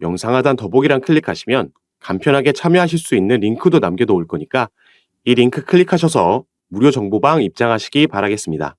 영상 하단 더보기란 클릭하시면 간편하게 참여하실 수 있는 링크도 남겨놓을 거니까 이 링크 클릭하셔서 무료 정보방 입장하시기 바라겠습니다.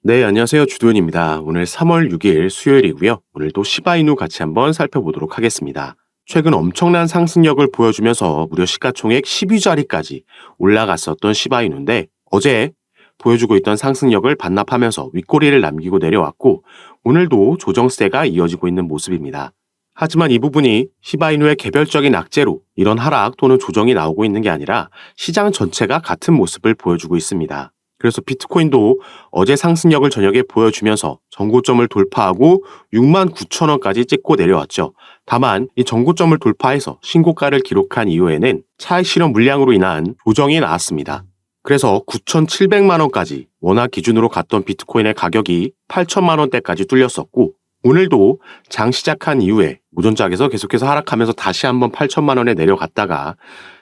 네, 안녕하세요. 주도현입니다. 오늘 3월 6일 수요일이고요. 오늘도 시바이누 같이 한번 살펴보도록 하겠습니다. 최근 엄청난 상승력을 보여주면서 무려 시가총액 10위자리까지 올라갔었던 시바이누인데 어제 보여주고 있던 상승력을 반납하면서 윗꼬리를 남기고 내려왔고 오늘도 조정세가 이어지고 있는 모습입니다. 하지만 이 부분이 시바이누의 개별적인 악재로 이런 하락 또는 조정이 나오고 있는 게 아니라 시장 전체가 같은 모습을 보여주고 있습니다. 그래서 비트코인도 어제 상승력을 저녁에 보여주면서 전고점을 돌파하고 69,000원까지 찍고 내려왔죠. 다만 이 전고점을 돌파해서 신고가를 기록한 이후에는 차익 실현 물량으로 인한 조정이 나왔습니다. 그래서 9,700만 원까지 원화 기준으로 갔던 비트코인의 가격이 8천만 원대까지 뚫렸었고 오늘도 장 시작한 이후에 무전작에서 계속해서 하락하면서 다시 한번 8천만 원에 내려갔다가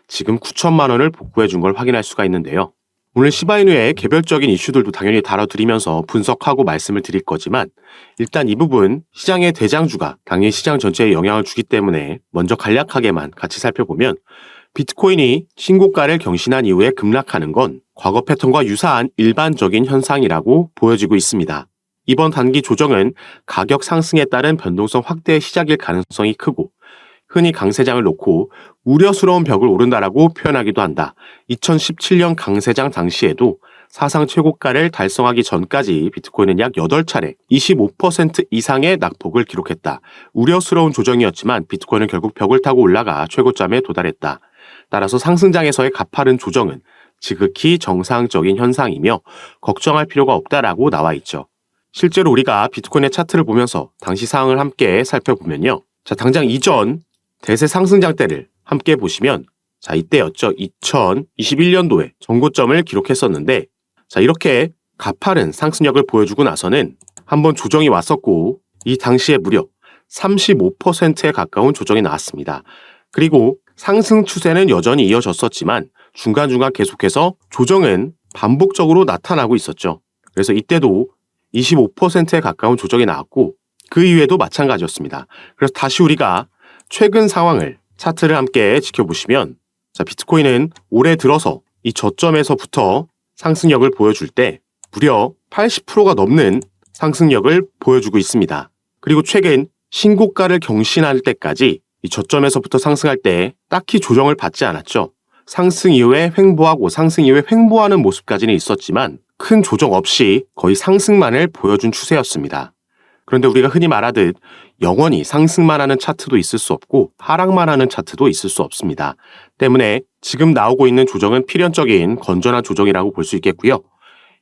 지금 9천만 원을 복구해 준 걸 확인할 수가 있는데요. 오늘 시바이누의 개별적인 이슈들도 당연히 다뤄드리면서 분석하고 말씀을 드릴 거지만 일단 이 부분 시장의 대장주가 당연히 시장 전체에 영향을 주기 때문에 먼저 간략하게만 같이 살펴보면 비트코인이 신고가를 경신한 이후에 급락하는 건 과거 패턴과 유사한 일반적인 현상이라고 보여지고 있습니다. 이번 단기 조정은 가격 상승에 따른 변동성 확대의 시작일 가능성이 크고 흔히 강세장을 놓고 우려스러운 벽을 오른다라고 표현하기도 한다. 2017년 강세장 당시에도 사상 최고가를 달성하기 전까지 비트코인은 약 8차례 25% 이상의 낙폭을 기록했다. 우려스러운 조정이었지만 비트코인은 결국 벽을 타고 올라가 최고점에 도달했다. 따라서 상승장에서의 가파른 조정은 지극히 정상적인 현상이며 걱정할 필요가 없다라고 나와 있죠. 실제로 우리가 비트코인의 차트를 보면서 당시 상황을 함께 살펴보면요. 자, 당장 이전 대세 상승장 때를 함께 보시면 자, 이때였죠. 2021년도에 전고점을 기록했었는데 자, 이렇게 가파른 상승력을 보여주고 나서는 한번 조정이 왔었고 이 당시에 무려 35%에 가까운 조정이 나왔습니다. 그리고 상승 추세는 여전히 이어졌었지만 중간중간 계속해서 조정은 반복적으로 나타나고 있었죠. 그래서 이때도 25%에 가까운 조정이 나왔고 그 이후에도 마찬가지였습니다. 그래서 다시 우리가 최근 상황을 차트를 함께 지켜보시면 자, 비트코인은 올해 들어서 이 저점에서부터 상승력을 보여줄 때 무려 80%가 넘는 상승력을 보여주고 있습니다. 그리고 최근 신고가를 경신할 때까지 이 저점에서부터 상승할 때 딱히 조정을 받지 않았죠. 상승 이후에 횡보하고 상승 이후에 횡보하는 모습까지는 있었지만 큰 조정 없이 거의 상승만을 보여준 추세였습니다. 그런데 우리가 흔히 말하듯 영원히 상승만 하는 차트도 있을 수 없고 하락만 하는 차트도 있을 수 없습니다. 때문에 지금 나오고 있는 조정은 필연적인 건전한 조정이라고 볼 수 있겠고요.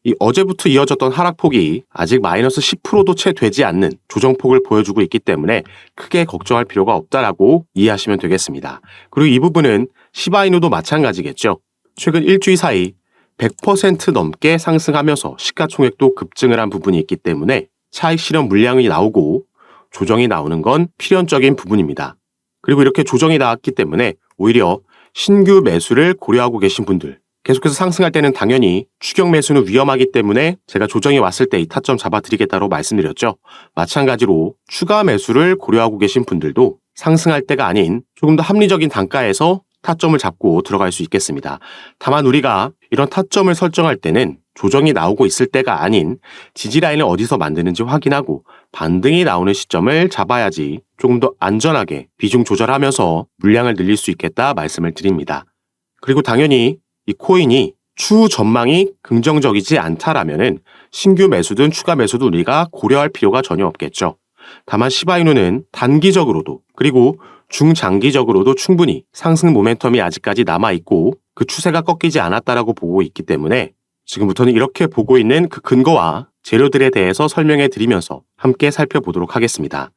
이 어제부터 이어졌던 하락폭이 아직 마이너스 10%도 채 되지 않는 조정폭을 보여주고 있기 때문에 크게 걱정할 필요가 없다라고 이해하시면 되겠습니다. 그리고 이 부분은 시바이누도 마찬가지겠죠. 최근 일주일 사이 100% 넘게 상승하면서 시가총액도 급증을 한 부분이 있기 때문에 차익 실현 물량이 나오고 조정이 나오는 건 필연적인 부분입니다. 그리고 이렇게 조정이 나왔기 때문에 오히려 신규 매수를 고려하고 계신 분들 계속해서 상승할 때는 당연히 추격 매수는 위험하기 때문에 제가 조정이 왔을 때 이 타점 잡아드리겠다고 말씀드렸죠. 마찬가지로 추가 매수를 고려하고 계신 분들도 상승할 때가 아닌 조금 더 합리적인 단가에서 타점을 잡고 들어갈 수 있겠습니다. 다만 우리가 이런 타점을 설정할 때는 조정이 나오고 있을 때가 아닌 지지라인을 어디서 만드는지 확인하고 반등이 나오는 시점을 잡아야지 조금 더 안전하게 비중 조절하면서 물량을 늘릴 수 있겠다 말씀을 드립니다. 그리고 당연히 이 코인이 추후 전망이 긍정적이지 않다라면은 신규 매수든 추가 매수도 우리가 고려할 필요가 전혀 없겠죠. 다만 시바이누는 단기적으로도 그리고 중장기적으로도 충분히 상승 모멘텀이 아직까지 남아있고 그 추세가 꺾이지 않았다라고 보고 있기 때문에 지금부터는 이렇게 보고 있는 그 근거와 재료들에 대해서 설명해 드리면서 함께 살펴보도록 하겠습니다.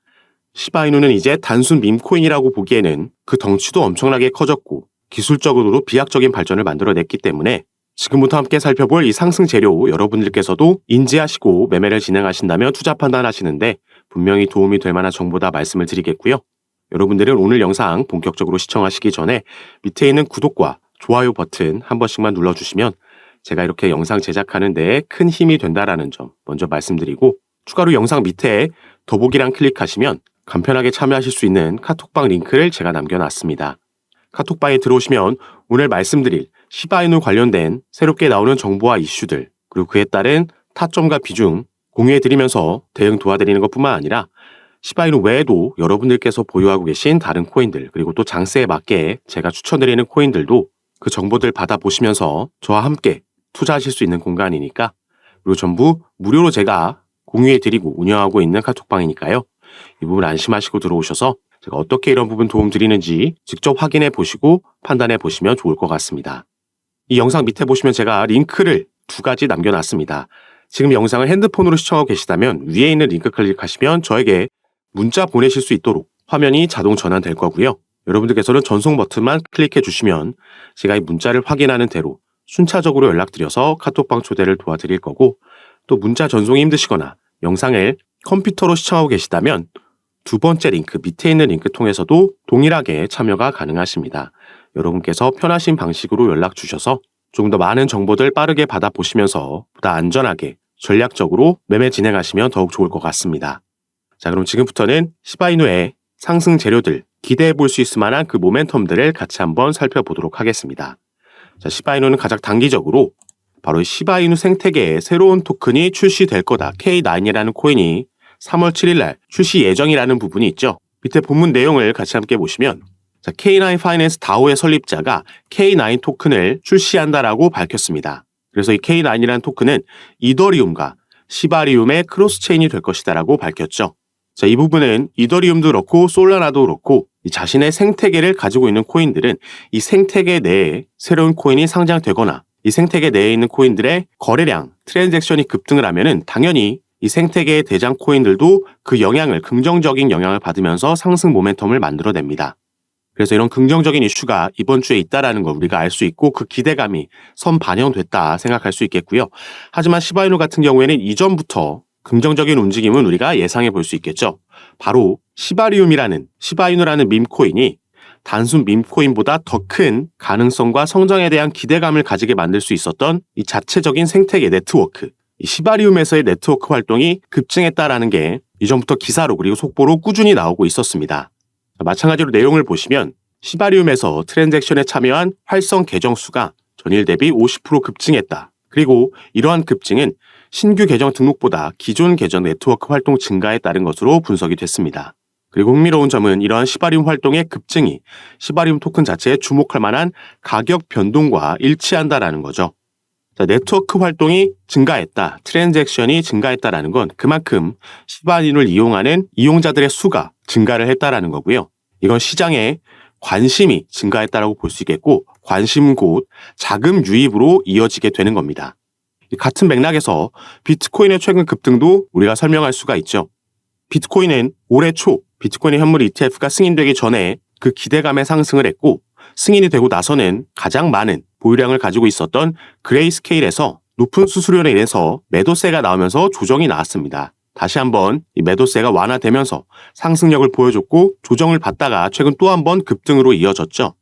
시바이누는 이제 단순 밈코인이라고 보기에는 그 덩치도 엄청나게 커졌고 기술적으로도 비약적인 발전을 만들어냈기 때문에 지금부터 함께 살펴볼 이 상승 재료 여러분들께서도 인지하시고 매매를 진행하신다면 투자 판단하시는데 분명히 도움이 될 만한 정보다 말씀을 드리겠고요. 여러분들은 오늘 영상 본격적으로 시청하시기 전에 밑에 있는 구독과 좋아요 버튼 한 번씩만 눌러주시면 제가 이렇게 영상 제작하는 데에 큰 힘이 된다라는 점 먼저 말씀드리고 추가로 영상 밑에 더보기란 클릭하시면 간편하게 참여하실 수 있는 카톡방 링크를 제가 남겨놨습니다. 카톡방에 들어오시면 오늘 말씀드릴 시바이누 관련된 새롭게 나오는 정보와 이슈들, 그리고 그에 따른 타점과 비중 공유해드리면서 대응 도와드리는 것뿐만 아니라 시바이누 외에도 여러분들께서 보유하고 계신 다른 코인들, 그리고 또 장세에 맞게 제가 추천드리는 코인들도 그 정보들 받아보시면서 저와 함께 투자하실 수 있는 공간이니까, 그리고 전부 무료로 제가 공유해드리고 운영하고 있는 카톡방이니까요. 이 부분 안심하시고 들어오셔서 제가 어떻게 이런 부분 도움 드리는지 직접 확인해 보시고 판단해 보시면 좋을 것 같습니다. 이 영상 밑에 보시면 제가 링크를 2가지 남겨놨습니다. 지금 영상을 핸드폰으로 시청하고 계시다면 위에 있는 링크 클릭하시면 저에게 문자 보내실 수 있도록 화면이 자동 전환될 거고요. 여러분들께서는 전송 버튼만 클릭해 주시면 제가 이 문자를 확인하는 대로 순차적으로 연락드려서 카톡방 초대를 도와드릴 거고, 또 문자 전송이 힘드시거나 영상을 컴퓨터로 시청하고 계시다면 2번째 링크 밑에 있는 링크 통해서도 동일하게 참여가 가능하십니다. 여러분께서 편하신 방식으로 연락 주셔서 조금 더 많은 정보들 빠르게 받아보시면서 보다 안전하게 전략적으로 매매 진행하시면 더욱 좋을 것 같습니다. 자, 그럼 지금부터는 시바이누의 상승 재료들, 기대해 볼 수 있을 만한 그 모멘텀들을 같이 한번 살펴보도록 하겠습니다. 자, 시바이누는 가장 단기적으로 바로 시바이누 생태계에 새로운 토큰이 출시될 거다. K9이라는 코인이 3월 7일 날 출시 예정이라는 부분이 있죠. 밑에 본문 내용을 같이 함께 보시면, 자, K9 파이낸스 다오의 설립자가 K9 토큰을 출시한다라고 밝혔습니다. 그래서 이 K9이라는 토큰은 이더리움과 시바리움의 크로스체인이 될 것이다라고 밝혔죠. 자, 이 부분은 이더리움도 그렇고 솔라나도 그렇고 이 자신의 생태계를 가지고 있는 코인들은 이 생태계 내에 새로운 코인이 상장되거나 이 생태계 내에 있는 코인들의 거래량, 트랜잭션이 급등을 하면은 당연히 이 생태계의 대장 코인들도 그 영향을, 긍정적인 영향을 받으면서 상승 모멘텀을 만들어냅니다. 그래서 이런 긍정적인 이슈가 이번 주에 있다라는 걸 우리가 알 수 있고 그 기대감이 선반영됐다 생각할 수 있겠고요. 하지만 시바이누 같은 경우에는 이전부터 긍정적인 움직임은 우리가 예상해 볼 수 있겠죠. 바로 시바이누라는 밈코인이 단순 밈코인보다 더 큰 가능성과 성장에 대한 기대감을 가지게 만들 수 있었던 이 자체적인 생태계 네트워크, 이 시바리움에서의 네트워크 활동이 급증했다라는 게 이전부터 기사로 그리고 속보로 꾸준히 나오고 있었습니다. 마찬가지로 내용을 보시면 시바리움에서 트랜잭션에 참여한 활성 계정 수가 전일 대비 50% 급증했다. 그리고 이러한 급증은 신규 계정 등록보다 기존 계정 네트워크 활동 증가에 따른 것으로 분석이 됐습니다. 그리고 흥미로운 점은 이러한 시바리움 활동의 급증이 시바리움 토큰 자체에 주목할 만한 가격 변동과 일치한다라는 거죠. 자, 네트워크 활동이 증가했다, 트랜잭션이 증가했다라는 건 그만큼 시바리움을 이용하는 이용자들의 수가 증가를 했다라는 거고요. 이건 시장에 관심이 증가했다라고 볼 수 있겠고, 관심 곧 자금 유입으로 이어지게 되는 겁니다. 같은 맥락에서 비트코인의 최근 급등도 우리가 설명할 수가 있죠. 비트코인은 올해 초 비트코인의 현물 ETF가 승인되기 전에 그 기대감에 상승을 했고, 승인이 되고 나서는 가장 많은 보유량을 가지고 있었던 그레이스케일에서 높은 수수료로 인해서 매도세가 나오면서 조정이 나왔습니다. 다시 한번 이 매도세가 완화되면서 상승력을 보여줬고 조정을 받다가 최근 또 한 번 급등으로 이어졌죠.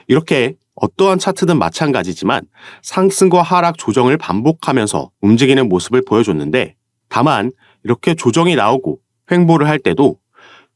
이렇게 어떠한 차트든 마찬가지지만 상승과 하락 조정을 반복하면서 움직이는 모습을 보여줬는데, 다만 이렇게 조정이 나오고 횡보를 할 때도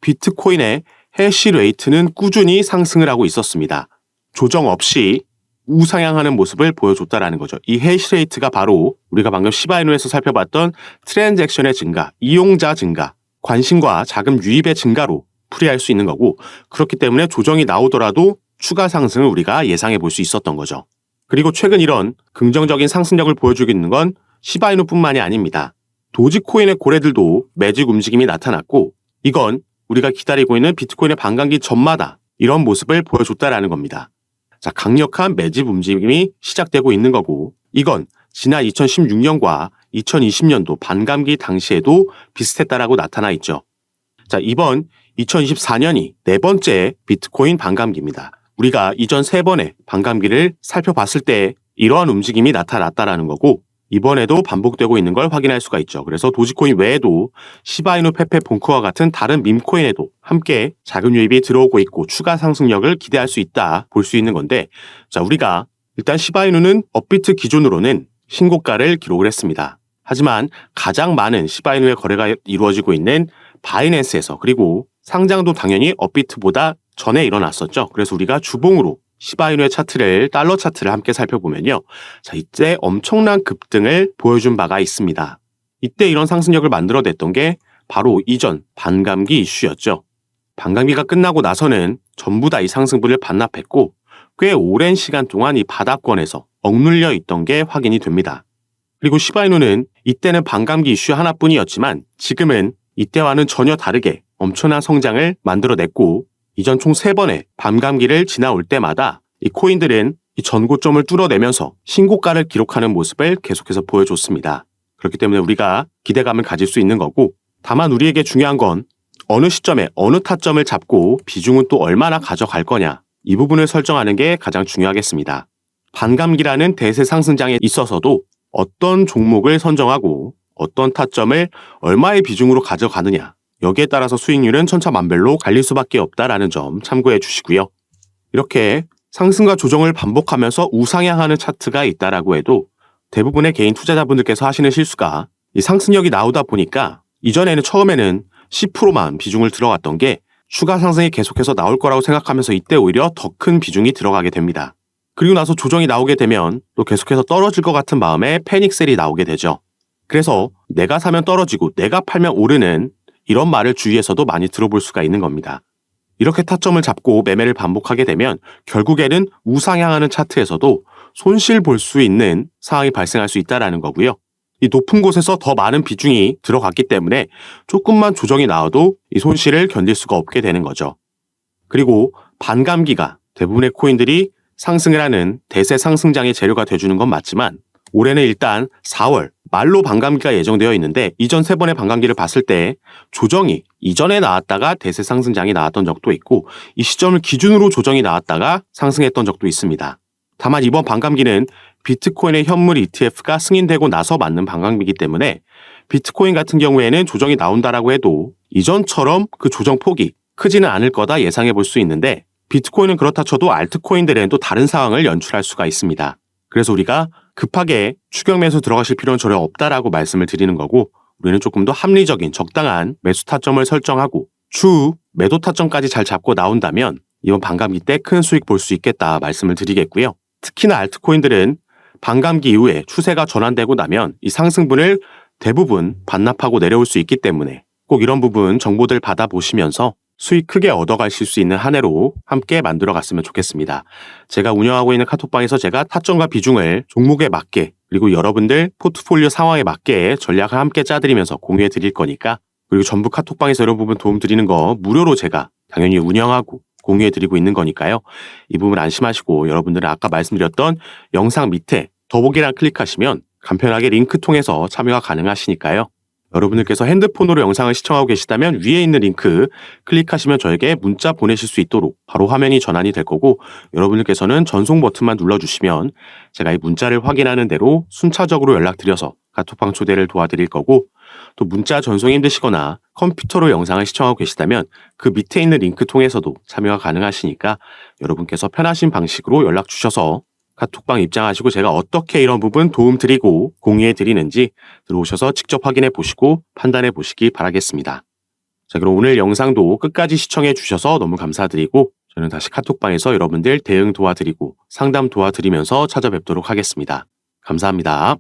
비트코인의 해시레이트는 꾸준히 상승을 하고 있었습니다. 조정 없이 우상향하는 모습을 보여줬다라는 거죠. 이 해시레이트가 바로 우리가 방금 시바이누에서 살펴봤던 트랜잭션의 증가, 이용자 증가, 관심과 자금 유입의 증가로 풀이할 수 있는 거고, 그렇기 때문에 조정이 나오더라도 추가 상승을 우리가 예상해 볼 수 있었던 거죠. 그리고 최근 이런 긍정적인 상승력을 보여주고 있는 건 시바이누뿐만이 아닙니다. 도지코인의 고래들도 매직 움직임이 나타났고, 이건 우리가 기다리고 있는 비트코인의 반감기 전마다 이런 모습을 보여줬다라는 겁니다. 자, 강력한 매집 움직임이 시작되고 있는 거고, 이건 지난 2016년과 2020년도 반감기 당시에도 비슷했다라고 나타나 있죠. 자, 이번 2024년이 4번째 비트코인 반감기입니다. 우리가 이전 3번의 반감기를 살펴봤을 때 이러한 움직임이 나타났다라는 거고, 이번에도 반복되고 있는 걸 확인할 수가 있죠. 그래서 도지코인 외에도 시바이누, 페페, 본크와 같은 다른 밈코인에도 함께 자금 유입이 들어오고 있고 추가 상승력을 기대할 수 있다 볼 수 있는 건데, 자, 우리가 일단 시바이누는 업비트 기준으로는 신고가를 기록을 했습니다. 하지만 가장 많은 시바이누의 거래가 이루어지고 있는 바이낸스에서, 그리고 상장도 당연히 업비트보다 전에 일어났었죠. 그래서 우리가 주봉으로 시바이누의 차트를, 달러 차트를 함께 살펴보면요. 자, 이때 엄청난 급등을 보여준 바가 있습니다. 이때 이런 상승력을 만들어냈던 게 바로 이전 반감기 이슈였죠. 반감기가 끝나고 나서는 전부 다 이 상승분을 반납했고 꽤 오랜 시간 동안 이 바닥권에서 억눌려 있던 게 확인이 됩니다. 그리고 시바이누는 이때는 반감기 이슈 하나뿐이었지만 지금은 이때와는 전혀 다르게 엄청난 성장을 만들어냈고 이전 총 3번의 반감기를 지나올 때마다 이 코인들은 이 전고점을 뚫어내면서 신고가를 기록하는 모습을 계속해서 보여줬습니다. 그렇기 때문에 우리가 기대감을 가질 수 있는 거고 다만 우리에게 중요한 건 어느 시점에 어느 타점을 잡고 비중은 또 얼마나 가져갈 거냐 이 부분을 설정하는 게 가장 중요하겠습니다. 반감기라는 대세 상승장에 있어서도 어떤 종목을 선정하고 어떤 타점을 얼마의 비중으로 가져가느냐 여기에 따라서 수익률은 천차만별로 갈릴 수밖에 없다라는 점 참고해 주시고요. 이렇게 상승과 조정을 반복하면서 우상향하는 차트가 있다라고 해도 대부분의 개인 투자자분들께서 하시는 실수가 이 상승력이 나오다 보니까 이전에는 처음에는 10%만 비중을 들어갔던 게 추가 상승이 계속해서 나올 거라고 생각하면서 이때 오히려 더 큰 비중이 들어가게 됩니다. 그리고 나서 조정이 나오게 되면 또 계속해서 떨어질 것 같은 마음에 패닉셀이 나오게 되죠. 그래서 내가 사면 떨어지고 내가 팔면 오르는 이런 말을 주위에서도 많이 들어볼 수가 있는 겁니다. 이렇게 타점을 잡고 매매를 반복하게 되면 결국에는 우상향하는 차트에서도 손실 볼 수 있는 상황이 발생할 수 있다는 거고요. 이 높은 곳에서 더 많은 비중이 들어갔기 때문에 조금만 조정이 나와도 이 손실을 견딜 수가 없게 되는 거죠. 그리고 반감기가 대부분의 코인들이 상승을 하는 대세 상승장의 재료가 돼주는 건 맞지만 올해는 일단 4월 말로 반감기가 예정되어 있는데 이전 3번의 반감기를 봤을 때 조정이 이전에 나왔다가 대세 상승장이 나왔던 적도 있고 이 시점을 기준으로 조정이 나왔다가 상승했던 적도 있습니다. 다만 이번 반감기는 비트코인의 현물 ETF가 승인되고 나서 맞는 반감기이기 때문에 비트코인 같은 경우에는 조정이 나온다라고 해도 이전처럼 그 조정 폭이 크지는 않을 거다 예상해 볼 수 있는데 비트코인은 그렇다 쳐도 알트코인들에는 또 다른 상황을 연출할 수가 있습니다. 그래서 우리가 급하게 추격 매수 들어가실 필요는 전혀 없다라고 말씀을 드리는 거고 우리는 조금 더 합리적인 적당한 매수 타점을 설정하고 추후 매도 타점까지 잘 잡고 나온다면 이번 반감기 때 큰 수익 볼 수 있겠다 말씀을 드리겠고요. 특히나 알트코인들은 반감기 이후에 추세가 전환되고 나면 이 상승분을 대부분 반납하고 내려올 수 있기 때문에 꼭 이런 부분 정보들 받아보시면서 수익 크게 얻어가실 수 있는 한 해로 함께 만들어갔으면 좋겠습니다. 제가 운영하고 있는 카톡방에서 제가 타점과 비중을 종목에 맞게 그리고 여러분들 포트폴리오 상황에 맞게 전략을 함께 짜드리면서 공유해 드릴 거니까 그리고 전부 카톡방에서 이런 부분 도움 드리는 거 무료로 제가 당연히 운영하고 공유해 드리고 있는 거니까요. 이 부분 안심하시고 여러분들은 아까 말씀드렸던 영상 밑에 더보기란 클릭하시면 간편하게 링크 통해서 참여가 가능하시니까요. 여러분들께서 핸드폰으로 영상을 시청하고 계시다면 위에 있는 링크 클릭하시면 저에게 문자 보내실 수 있도록 바로 화면이 전환이 될 거고 여러분들께서는 전송 버튼만 눌러주시면 제가 이 문자를 확인하는 대로 순차적으로 연락드려서 카톡방 초대를 도와드릴 거고 또 문자 전송이 힘드시거나 컴퓨터로 영상을 시청하고 계시다면 그 밑에 있는 링크 통해서도 참여가 가능하시니까 여러분께서 편하신 방식으로 연락 주셔서 카톡방 입장하시고 제가 어떻게 이런 부분 도움 드리고 공유해 드리는지 들어오셔서 직접 확인해 보시고 판단해 보시기 바라겠습니다. 자, 그럼 오늘 영상도 끝까지 시청해 주셔서 너무 감사드리고 저는 다시 카톡방에서 여러분들 대응 도와드리고 상담 도와드리면서 찾아뵙도록 하겠습니다. 감사합니다.